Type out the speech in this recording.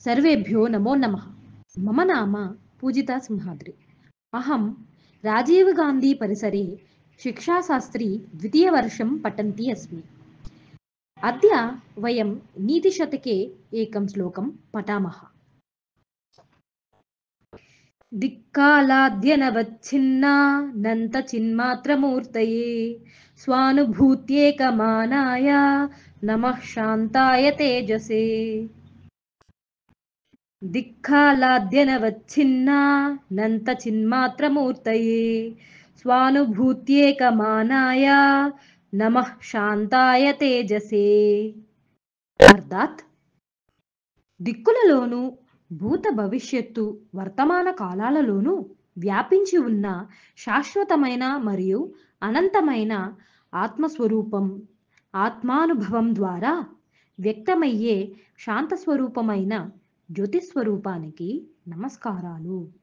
सर्वेभ्यो नमो नमः। मम नाम पूजिता सिंहाद्रि। अहं राजीव गान्धी परिसरे शिक्षाशास्त्री द्वितीयवर्षं पठन्ती अस्मि। अद्य वयं नीतिशतके एकं श्लोकं पठामः। दिक्कालाद्यनवच्छिन्नानन्तचिन्मात्रमूर्तये स्वानुभूत्येकमानाय नमः शान्ताय तेजसे। दिक्कालाद्यनवच्छिन्नानन्तचिन्मात्रमूर्तये स्वानुभूत्येकमानाय नमः శాంతాయ తేజసే. అర్థాత్ దిక్కులలోనూ భూత భవిష్యత్తు వర్తమాన కాలాలలోనూ వ్యాపించి ఉన్న శాశ్వతమైన మరియు అనంతమైన ఆత్మస్వరూపం ఆత్మానుభవం ద్వారా వ్యక్తమయ్యే శాంతస్వరూపమైన జ్యోతిస్వరూపానికి నమస్కారాలు.